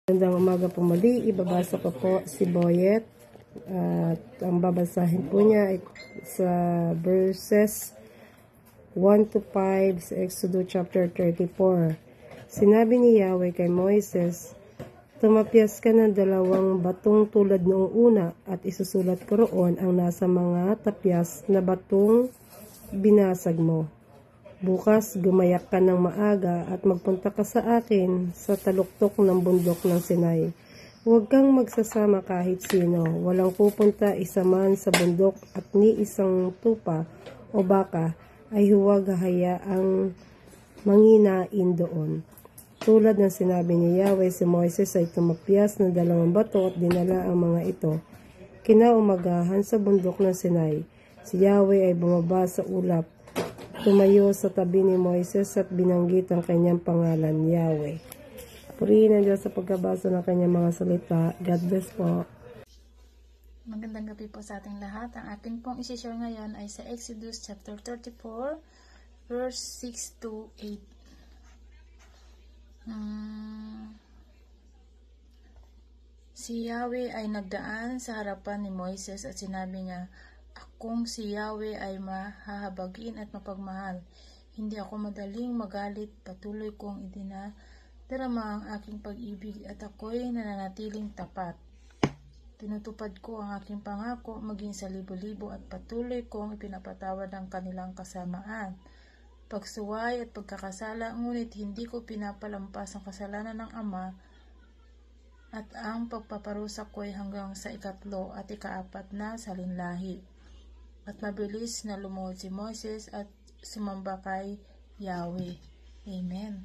Magandang umaga po muli. Ibabasa ko po si Boyet. At ang babasahin po niya ay sa verses 1 to 5 sa Exodus chapter 34. Sinabi ni Yahweh kay Moises, "Tumapyas ka ng 2 batong tulad noong una at isusulat ko roon ang nasa mga tapyas na batong binasag mo. Bukas, gumayak ka ng maaga at magpunta ka sa akin sa taluktok ng bundok ng Sinai. Huwag kang magsasama kahit sino. Walang pupunta isa man sa bundok at ni isang tupa o baka ay huwag hayaang manginain doon." Tulad ng sinabi ni Yahweh, si Moises ay tumapyas ng 2 bato at dinala ang mga ito. Kinaumagahan sa bundok ng Sinai, si Yahweh ay bumaba sa ulap. Tumayo sa tabi ni Moises at binanggit ang kanyang pangalan, Yahweh. Purihin ang Diyos sa pagkabasa ng kanyang mga salita. God bless po. Magandang gabi po sa ating lahat. Ang akin pong isi-share ngayon ay sa Exodus chapter 34, verse 6 to 8. Si Yahweh ay nagdaan sa harapan ni Moises at sinabi niya, "Akong si Yahweh ay mahahabagin at mapagmahal. Hindi ako madaling magalit, patuloy kong idinadarama ang aking pag-ibig at ako'y nananatiling tapat. Tinutupad ko ang aking pangako maging sa libo-libo at patuloy kong ipinapatawad ang kanilang kasamaan, pagsuway at pagkakasala, ngunit hindi ko pinapalampas ang kasalanan ng ama at ang pagpaparusa ko'y hanggang sa 3 at 4 na salinlahi." At mabilis na lumuhod si Moises at sumamba kay Yahweh. Amen.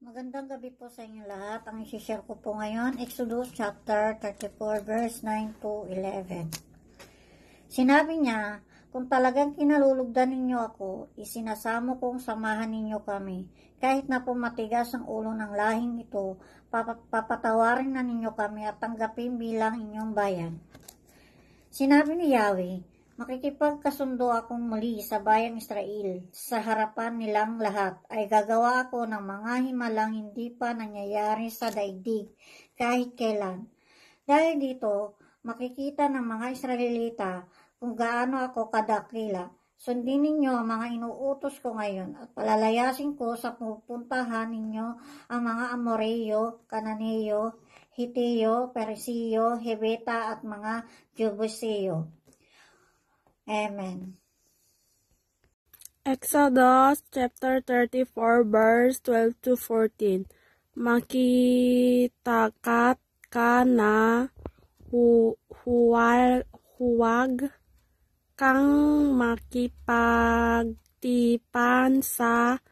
Magandang gabi po sa inyo lahat. Ang isi-share ko po ngayon, Exodus chapter 34, verse 9 to 11. Sinabi niya, "Kung talagang kinalulugdan ninyo ako, isinasamo kong samahan ninyo kami. Kahit na po matigas ang ulo ng lahing ito, papatawarin na ninyo kami at tanggapin bilang inyong bayan." Sinabi ni Yahweh, "Makikipagkasundo akong muli sa bayang Israel. Sa harapan nilang lahat ay gagawa ako ng mga himalang hindi pa nangyayari sa daigdig kahit kailan. Dahil dito, makikita ng mga Israelita kung gaano ako kadakila. Sundin ninyo ang mga inuutos ko ngayon at palalayasin ko sa pupuntahan ninyo ang mga Amoreyo, Kananeo, Hiteo, Peresiyo, Hebeta at mga Jebuseo." Amen. Exodus chapter 34 verse 12 to 14. Makitakat ka na huwag kang makipagtipan sa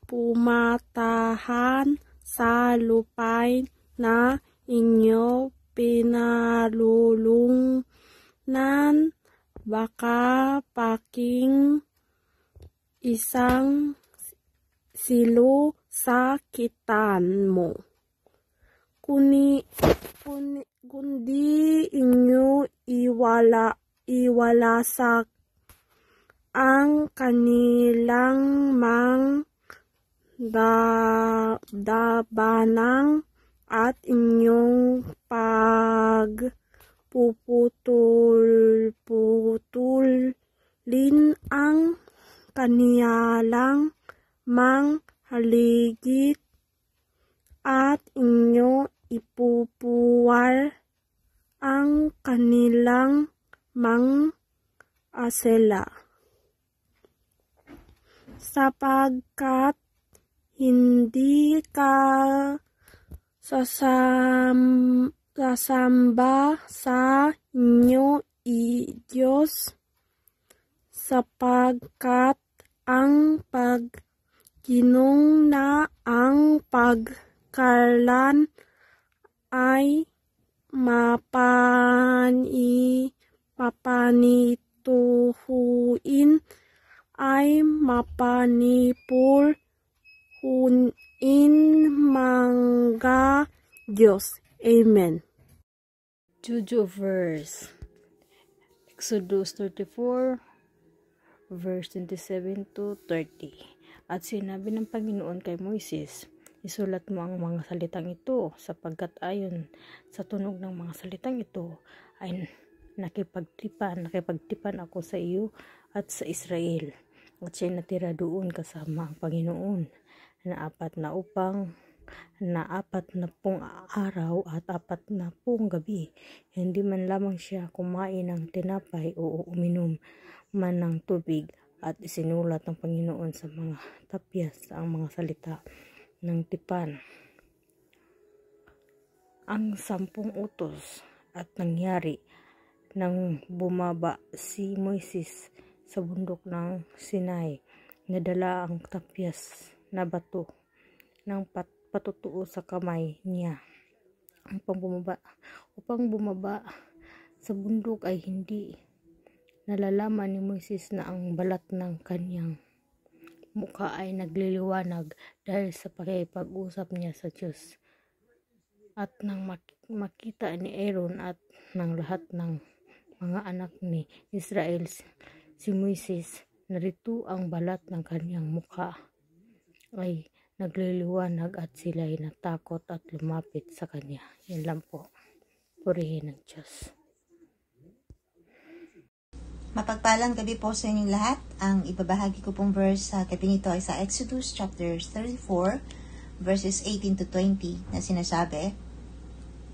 pumatahan sa lupain na inyo pinalulungnan, baka paking isang silo sa kitaan mo. Kundi inyo iwalasak ang kanilang dabanang at inyong puputulin ang kanilang haligid at inyo ipupuwal ang kanilang asela, sapagkat hindi ka sasamba sa inyo Diyos, sapagkat ang pagginong na ang pagkalan ay mapanituhuin ay mapanipuhuin mga Diyos. Amen. Juju verse. Exodus 34 verse 27 to 30. At sinabi ng Panginoon kay Moises, Isulat mo ang mga salitang ito sapagkat ayon sa tunog ng mga salitang ito ay nakipagtipan ako sa iyo at sa Israel. At siya'y natira doon kasama ang Panginoon na 40 araw at 40 gabi. Hindi man lamang siya kumain ng tinapay o uminom man ng tubig, at isinulat ng Panginoon sa mga tapyas ang mga salita ng tipan. Ang 10 utos at nangyari nang bumaba si Moises sa bundok ng Sinai, nadala ang tapyas na bato ng patutuo sa kamay niya. Upang bumaba sa bundok ay hindi nalalaman ni Moises na ang balat ng kanyang mukha ay nagliliwanag dahil sa pakikipag-usap niya sa Diyos. At nang makita ni Aaron at ng lahat ng mga anak ni Israel si Moises, narito ang balat ng kanyang mukha ay nagliliwanag at sila'y natakot at lumapit sa kanya. Yan lang po. Purihin ng Diyos. Mapagpalang gabi po sa inyong lahat. Ang ibabahagi ko pong verse sa gabi nito ay sa Exodus chapter 34 verses 18 to 20 na sinasabi,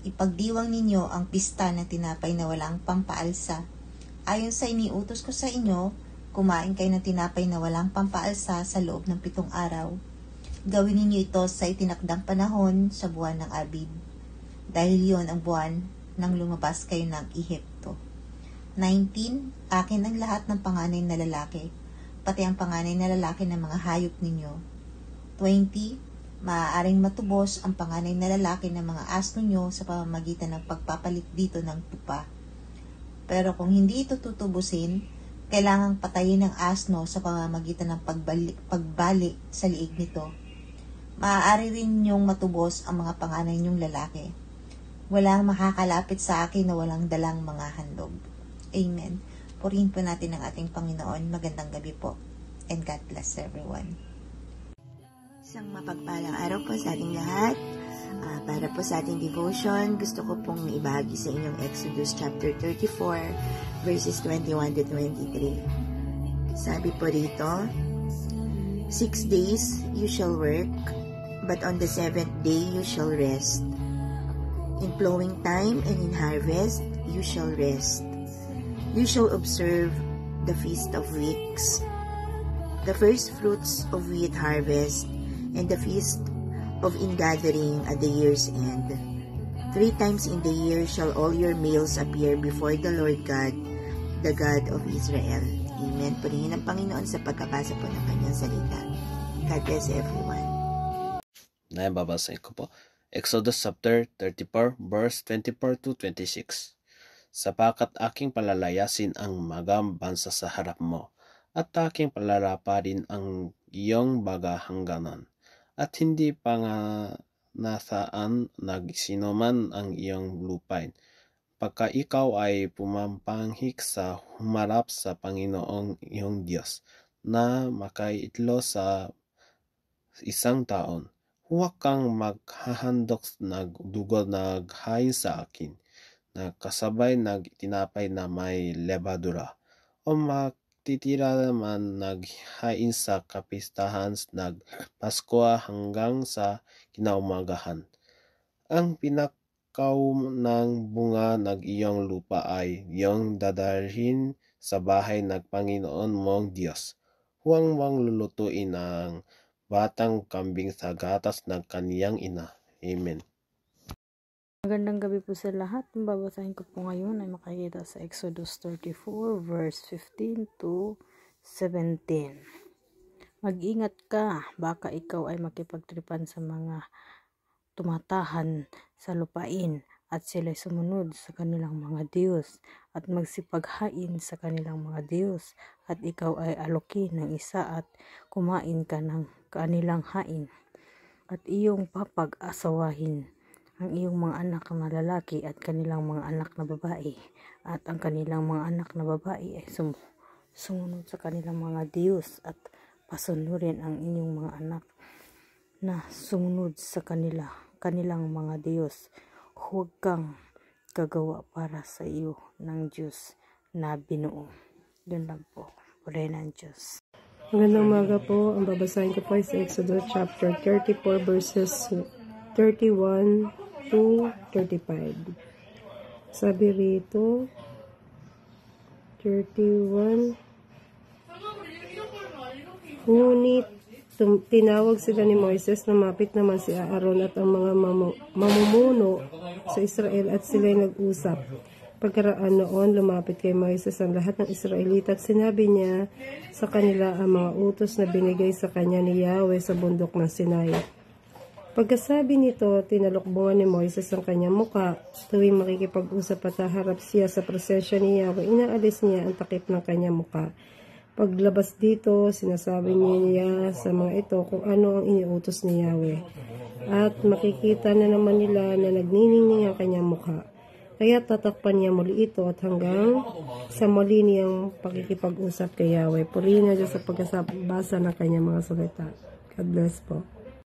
"Ipagdiwang ninyo ang pista ng tinapay na walang pampaalsa. Ayon sa iniutos ko sa inyo, kumain kayo ng tinapay na walang pampaalsa sa loob ng 7 araw. Gawin ninyo ito sa itinakdang panahon sa buwan ng Abib, dahil yon ang buwan nang lumabas kayo ng Ehipto. 19. Akin ang lahat ng panganay na lalaki, pati ang panganay na lalaki ng mga hayop ninyo. 20. Maaaring matubos ang panganay na lalaki ng mga asno nyo sa pamamagitan ng pagpapalit dito ng tupa. Pero kung hindi ito tutubusin, kailangang patayin ng asno sa pamamagitan ng pagbali sa liig nito. Maaari rin ninyong matubos ang mga panganay nyong lalaki. Walang makakalapit sa akin na walang dalang mga handog." Amen. Purihin po natin ang ating Panginoon. Magandang gabi po. And God bless everyone. Isang mapagpalang araw po sa ating lahat. Para po sa ating devotion, gusto ko pong ibahagi sa inyong Exodus chapter 34, verses 21 to 23. Sabi po rito, 6 days you shall work, but on the 7th day you shall rest. In plowing time and in harvest you shall rest. You shall observe the Feast of Weeks, the first fruits of wheat harvest, and the Feast of Ingathering at the year's end. 3 times in the year shall all your males appear before the Lord God, the God of Israel. Amen. Purihin ang Panginoon sa pagkabasa po ng kanyang salita. God bless everyone. Babasahin ko po. Exodus chapter 34, verse 24 to 26. "Sapagkat aking palalayasin ang magang bansa sa harap mo, at aking palalaparin ang iyong baga hangganan, at hindi pa nga nasaan nagsinuman ang iyong lupain, pagka ikaw ay pumapanghik sa humarap sa Panginoong iyong Diyos, na makaitlo sa 1 taon. Huwag kang maghahandok ng dugo naghain sa akin, na kasabay tinapay na may lebadura, o magtitira man naghain sa kapistahan ng Pasko hanggang sa kinaumagahan. Ang pinakaw ng bunga ng iyong lupa ay iyong dadalhin sa bahay ng Panginoon mong Diyos. Huwag mong lulutuin ang batang kambing sa gatas ng kaniyang ina." Amen. Magandang gabi po sa lahat. Ang babasahin ko po ngayon ay makikita sa Exodus 34 verse 15 to 17. "Mag-ingat ka, baka ikaw ay makipagtripan sa mga tumatahan sa lupain, at sila'y sumunod sa kanilang mga Diyos, at magsipaghain sa kanilang mga Diyos, at ikaw ay alokin ng isa at kumain ka ng kanilang hain, at iyong papag-asawahin ang iyong mga anak na lalaki at kanilang mga anak na babae, at ang kanilang mga anak na babae ay sumunod sa kanilang mga Diyos, at pasunurin ang inyong mga anak na sumunod sa kanilang mga Diyos. Huwag kang gagawa para sa iyo ng Diyos na binuo. Yun lang po. Puri ng Diyos. Magandang umaga po. Ang babasahin ko po ay sa Exodus chapter 34 verses 31 to 35. Sabi rito, 31, ngunit tinawag sila ni Moises, lumapit naman si Aaron at ang mga mamumuno sa Israel at sila'y nag-usap. Pagkaraan noon, lumapit kay Moises ang lahat ng Israelita at sinabi niya sa kanila ang mga utos na binigay sa kanya ni Yahweh sa bundok ng Sinai. Pagkasabi nito, tinalukbungan ni Moises ang kanyang muka. Tuwing makikipag-usap at haharap siya sa presensya ni Yahweh, inaalis niya ang takip ng kanyang muka. Paglabas dito, sinasabi niya sa mga ito kung ano ang iniutos ni Yahweh. At makikita na naman nila na nagniningning ang kanyang mukha. Kaya tatakpan niya muli ito at hanggang sa muli niyang pakikipag-usap kay Yahweh. Purihin niya sa pagkabasa ng kanyang mga salita. God bless po.